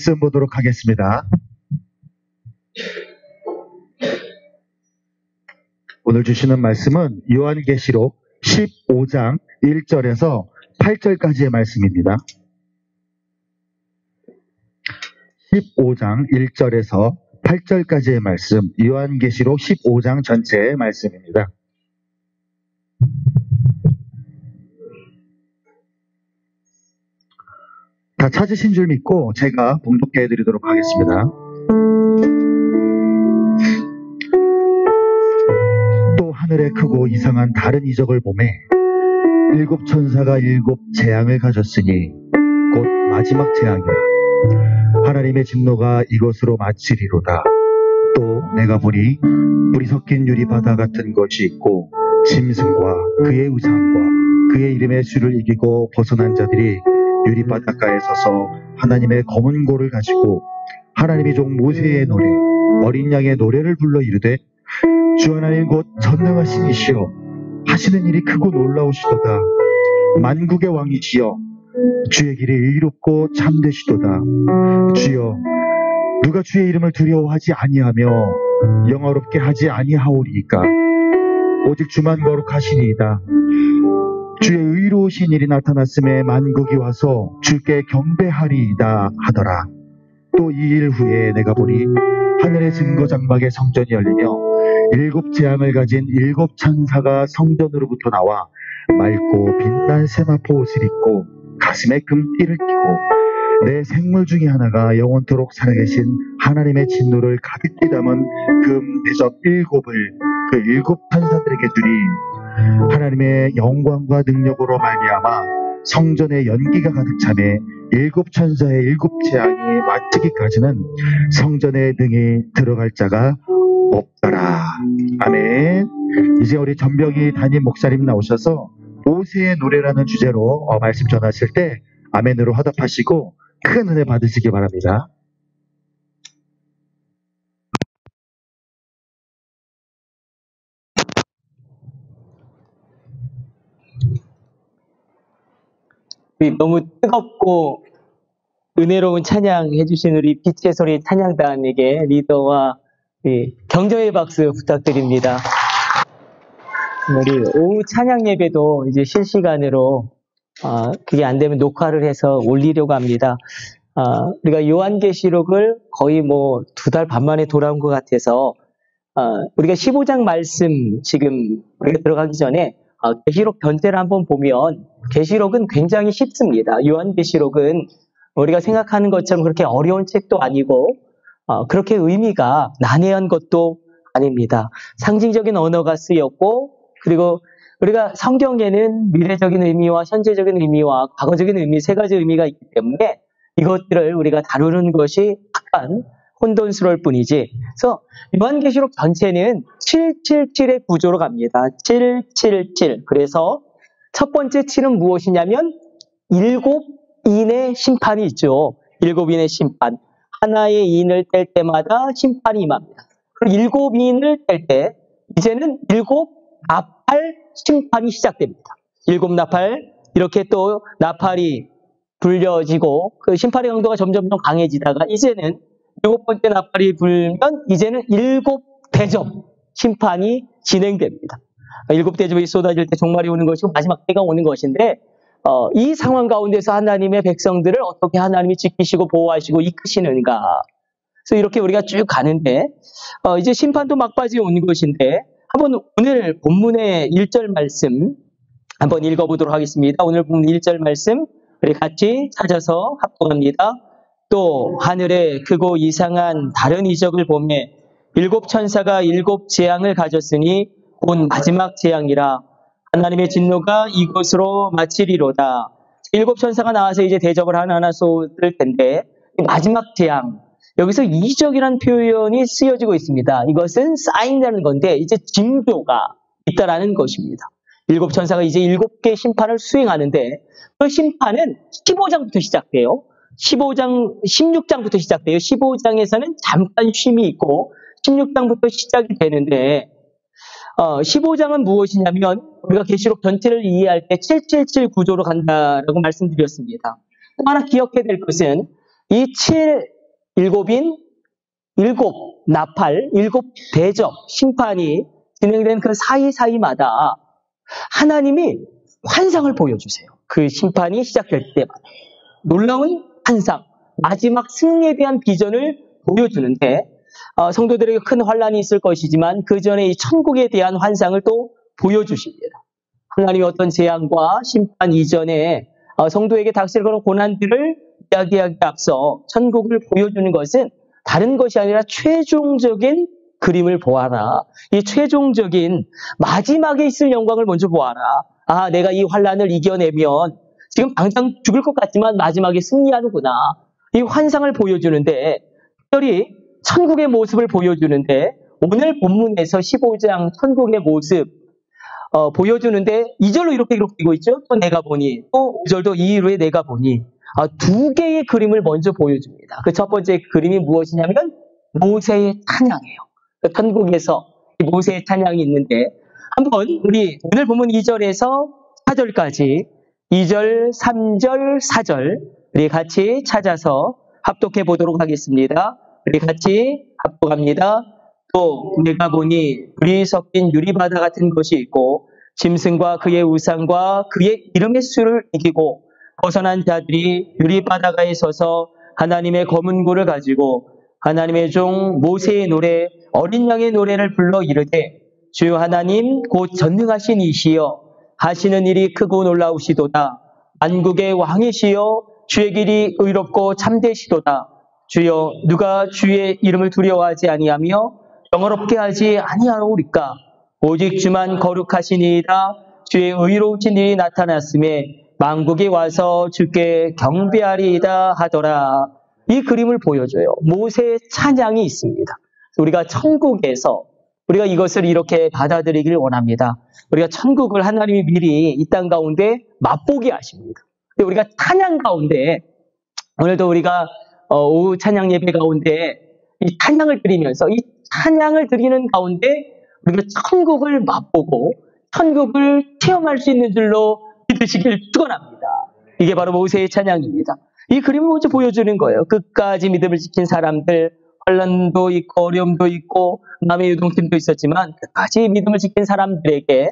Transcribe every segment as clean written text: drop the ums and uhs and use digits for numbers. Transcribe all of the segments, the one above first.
말씀 보도록 하겠습니다. 오늘 주시는 말씀은 요한계시록 15장 1절에서 8절까지의 말씀입니다. 15장 1절에서 8절까지의 말씀, 요한계시록 15장 전체의 말씀입니다. 다 찾으신 줄 믿고 제가 봉독해 드리도록 하겠습니다. 또 하늘에 크고 이상한 다른 이적을 보매 일곱 천사가 일곱 재앙을 가졌으니 곧 마지막 재앙이라. 하나님의 진노가 이것으로 마치리로다. 또 내가 보니 불이 섞인 유리바다 같은 것이 있고 짐승과 그의 우상과 그의 이름의 수를 이기고 벗어난 자들이 유리바닷가에 서서 하나님의 검은 고를 가지고 하나님의 종 모세의 노래 어린 양의 노래를 불러 이르되 주 하나님 곧 전능하신 이시여 하시는 일이 크고 놀라우시도다. 만국의 왕이시여 주의 길이 의롭고 참되시도다. 주여 누가 주의 이름을 두려워하지 아니하며 영화롭게 하지 아니하오리이까. 오직 주만 거룩하시니이다. 주의 의로우신 일이 나타났음에 만국이 와서 주께 경배하리이다 하더라. 또 이 일 후에 내가 보니 하늘의 증거 장막의 성전이 열리며 일곱 재앙을 가진 일곱 천사가 성전으로부터 나와 맑고 빛난 세마포 옷을 입고 가슴에 금띠를 띠고 내 생물 중에 하나가 영원토록 살아계신 하나님의 진노를 가득히 담은 금 대접 일곱을 그 일곱 천사들에게 주니 하나님의 영광과 능력으로 말미암아 성전에 연기가 가득 차매 일곱 천사의 일곱 재앙이 마치기까지는 성전에 등이 들어갈 자가 없더라. 아멘. 이제 우리 전병희 담임 목사님 나오셔서 모세의 노래라는 주제로 말씀 전하실 때 아멘으로 화답하시고 큰 은혜 받으시기 바랍니다. 너무 뜨겁고 은혜로운 찬양 해주신 우리 빛의 소리 찬양단에게 리더와 격려의 박수 부탁드립니다. 우리 오후 찬양 예배도 이제 실시간으로 그게 안 되면 녹화를 해서 올리려고 합니다. 우리가 요한계시록을 거의 뭐 2달 반 만에 돌아온 것 같아서 우리가 15장 말씀 지금 우리가 들어가기 전에 계시록 전체를 한번 보면 계시록은 굉장히 쉽습니다. 요한계시록은 우리가 생각하는 것처럼 그렇게 어려운 책도 아니고 그렇게 의미가 난해한 것도 아닙니다. 상징적인 언어가 쓰였고 그리고 우리가 성경에는 미래적인 의미와 현재적인 의미와 과거적인 의미 세 가지 의미가 있기 때문에 이것들을 우리가 다루는 것이 약간 혼돈스러울 뿐이지. 그래서 요한계시록 전체는 777의 구조로 갑니다. 777. 그래서 첫 번째 7은 무엇이냐면 일곱 인의 심판이 있죠. 일곱 인의 심판. 하나의 인을 뗄 때마다 심판이 임합니다. 그리고 일곱 인을 뗄 때 이제는 일곱 나팔 심판이 시작됩니다. 일곱 나팔 이렇게 또 나팔이 불려지고 그 심판의 강도가 점점 강해지다가 이제는 일곱 번째 나팔이 불면 이제는 일곱 대접 심판이 진행됩니다. 일곱 대접이 쏟아질 때 종말이 오는 것이고 마지막 때가 오는 것인데 이 상황 가운데서 하나님의 백성들을 어떻게 하나님이 지키시고 보호하시고 이끄시는가. 그래서 이렇게 우리가 쭉 가는데 이제 심판도 막바지에 온 것인데 한번 오늘 본문의 1절 말씀 한번 읽어보도록 하겠습니다. 오늘 본문 1절 말씀 우리 같이 찾아서 합독합니다. 또 하늘에 크고 이상한 다른 이적을 보매 일곱 천사가 일곱 재앙을 가졌으니 곧 마지막 재앙이라. 하나님의 진노가 이곳으로 마치리로다. 일곱 천사가 나와서 이제 대접을 하나하나 쏟을 텐데 마지막 재앙. 여기서 이적이라는 표현이 쓰여지고 있습니다. 이것은 사인이라는 건데 이제 징조가 있다라는 것입니다. 일곱 천사가 이제 7개의 심판을 수행하는데 그 심판은 15장부터 시작돼요. 16장부터 시작돼요. 15장에서는 잠깐 쉼이 있고 16장부터 시작이 되는데 15장은 무엇이냐면 우리가 계시록 전체를 이해할 때 777 구조로 간다라고 말씀드렸습니다. 또 하나 기억해야 될 것은 이 7, 7인 7 나팔, 7 대접, 심판이 진행된 그 사이사이마다 하나님이 환상을 보여주세요. 그 심판이 시작될 때마다. 놀라운 환상, 마지막 승리에 대한 비전을 보여주는데 성도들에게 큰 환란이 있을 것이지만 그 전에 이 천국에 대한 환상을 또 보여주십니다. 하나님이 어떤 재앙과 심판 이전에 성도에게 닥칠 그런 고난들을 이야기하기 앞서 천국을 보여주는 것은 다른 것이 아니라 최종적인 그림을 보아라. 이 최종적인 마지막에 있을 영광을 먼저 보아라. 아, 내가 이 환란을 이겨내면 지금 당장 죽을 것 같지만 마지막에 승리하는구나. 이 환상을 보여주는데 특별히 천국의 모습을 보여주는데 오늘 본문에서 15장 천국의 모습 보여주는데 2절로 이렇게 기록되고 있죠. 또 내가 보니 또 5절도 이 이후에 내가 보니 두 개의 그림을 먼저 보여줍니다. 그 첫 번째 그림이 무엇이냐면 모세의 찬양이에요. 천국에서 모세의 찬양이 있는데 한번 우리 오늘 본문 2절에서 4절까지 2절, 3절, 4절 우리 같이 찾아서 합독해 보도록 하겠습니다. 우리 같이 합독합니다. 또 내가 보니 불이 섞인 유리바다 같은 것이 있고 짐승과 그의 우상과 그의 이름의 수를 이기고 벗어난 자들이 유리바다가에 서서 하나님의 검은 고를 가지고 하나님의 종 모세의 노래 어린 양의 노래를 불러 이르되 주여 하나님 곧 전능하신 이시여 하시는 일이 크고 놀라우시도다. 만국의 왕이시여 주의 길이 의롭고 참되시도다. 주여 누가 주의 이름을 두려워하지 아니하며 영어롭게 하지 아니하오리까. 오직 주만 거룩하시니이다. 주의 의로우신 일이 나타났음에 만국이 와서 주께 경배하리이다 하더라. 이 그림을 보여줘요. 모세의 찬양이 있습니다. 우리가 천국에서 우리가 이것을 이렇게 받아들이길 원합니다. 우리가 천국을 하나님이 미리 이 땅 가운데 맛보게 하십니다. 우리가 찬양 가운데 오늘도 우리가 오후 찬양 예배 가운데 이 찬양을 드리면서 이 찬양을 드리는 가운데 우리가 천국을 맛보고 천국을 체험할 수 있는 줄로 믿으시길 축원합니다. 이게 바로 모세의 찬양입니다. 이 그림을 먼저 보여주는 거예요. 끝까지 믿음을 지킨 사람들, 환난도 있고 어려움도 있고 마음의 유동침도 있었지만 끝까지 믿음을 지킨 사람들에게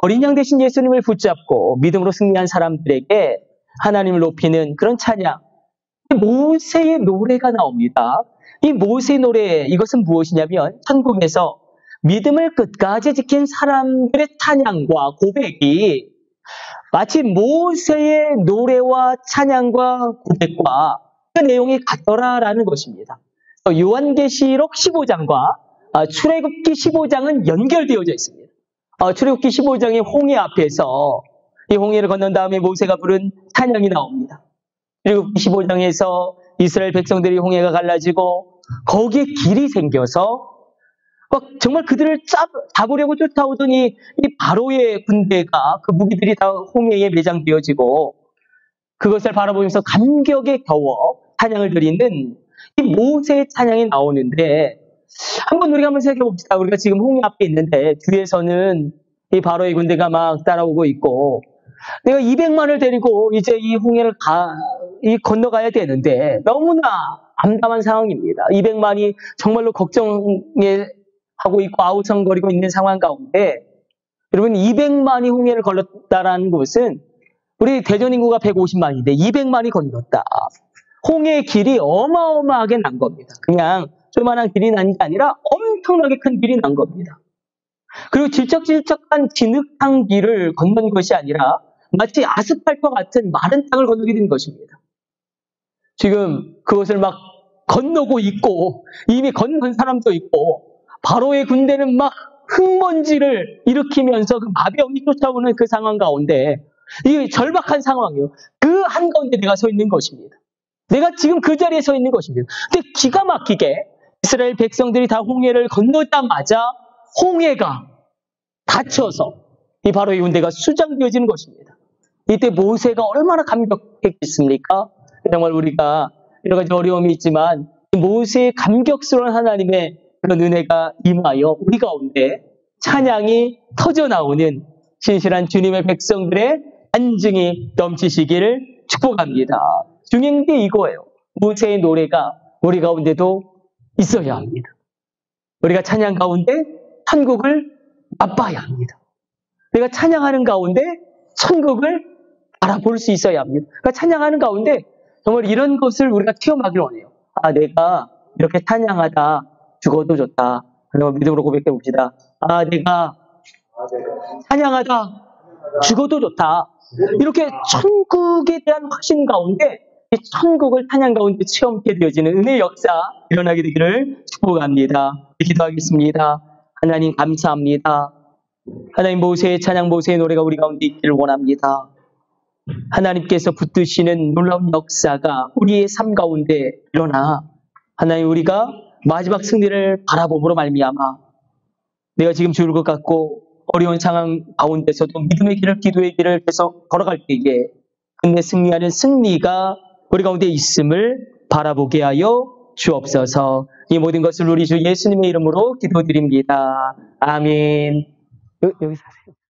어린 양 대신 예수님을 붙잡고 믿음으로 승리한 사람들에게 하나님을 높이는 그런 찬양. 모세의 노래가 나옵니다. 이 모세의 노래, 이것은 무엇이냐면 천국에서 믿음을 끝까지 지킨 사람들의 찬양과 고백이 마치 모세의 노래와 찬양과 고백과 그 내용이 같더라라는 것입니다. 요한계시록 15장과 출애굽기 15장은 연결되어져 있습니다. 출애굽기 15장의 홍해 앞에서 이 홍해를 건넌 다음에 모세가 부른 찬양이 나옵니다. 출애굽기 15장에서 이스라엘 백성들이 홍해가 갈라지고 거기에 길이 생겨서 정말 그들을 잡으려고 쫓아오더니 이 바로의 군대가 그 무기들이 다 홍해에 매장되어지고 그것을 바라보면서 감격에 겨워 찬양을 드리는 이 모세의 찬양이 나오는데 우리가 한번 생각해 봅시다. 우리가 지금 홍해 앞에 있는데 뒤에서는 이 바로의 군대가 막 따라오고 있고 내가 200만을 데리고 이제 이 홍해를 건너가야 되는데 너무나 암담한 상황입니다. 200만이 정말로 걱정에 하고 있고 아우성거리고 있는 상황 가운데 여러분 200만이 홍해를 건넜다라는 것은 우리 대전 인구가 150만인데 200만이 건넜다. 홍해의 길이 어마어마하게 난 겁니다. 그냥 조그만한 길이 난 게 아니라 엄청나게 큰 길이 난 겁니다. 그리고 질척질척한 진흙탕 길을 건넌 것이 아니라 마치 아스팔트와 같은 마른 땅을 건너게 된 것입니다. 지금 그것을 막 건너고 있고 이미 건넌 사람도 있고 바로의 군대는 막 흙먼지를 일으키면서 그 마병이 쫓아오는 그 상황 가운데 이 절박한 상황이에요. 그 한가운데 내가 서 있는 것입니다. 내가 지금 그 자리에 서 있는 것입니다. 근데 기가 막히게 이스라엘 백성들이 다 홍해를 건너자마자 홍해가 닫혀서 이 바로의 군대가 수장되어지는 것입니다. 이때 모세가 얼마나 감격했겠습니까? 정말 우리가 여러 가지 어려움이 있지만 모세의 감격스러운 하나님의 그런 은혜가 임하여 우리 가운데 찬양이 터져나오는 신실한 주님의 백성들의 안증이 넘치시기를 축복합니다. 중요한 게 이거예요. 모세의 노래가 우리 가운데도 있어야 합니다. 우리가 찬양 가운데 천국을 맛봐야 합니다. 우리가 찬양하는 가운데 천국을 알아볼 수 있어야 합니다. 그러니까 찬양하는 가운데 정말 이런 것을 우리가 체험하길 원해요. 아, 내가 이렇게 찬양하다 죽어도 좋다. 그럼 믿음으로 고백해 봅시다. 아, 내가 찬양하다 죽어도 좋다. 이렇게 천국에 대한 확신 가운데 이 천국을 찬양 가운데 체험하게 되어지는 은혜의 역사 일어나게 되기를 축복합니다. 기도하겠습니다. 하나님 감사합니다. 하나님 모세의 찬양, 모세의 노래가 우리 가운데 있기를 원합니다. 하나님께서 붙드시는 놀라운 역사가 우리의 삶 가운데 일어나 하나님 우리가 마지막 승리를 바라봄으로 말미암아 내가 지금 죽을 것 같고 어려운 상황 가운데서도 믿음의 길을, 기도의 길을 계속 걸어갈 때에 끝내 승리하는 승리가 우리 가운데 있음을 바라보게 하여 주옵소서. 이 모든 것을 우리 주 예수님의 이름으로 기도드립니다. 아멘. 여기서 하세요.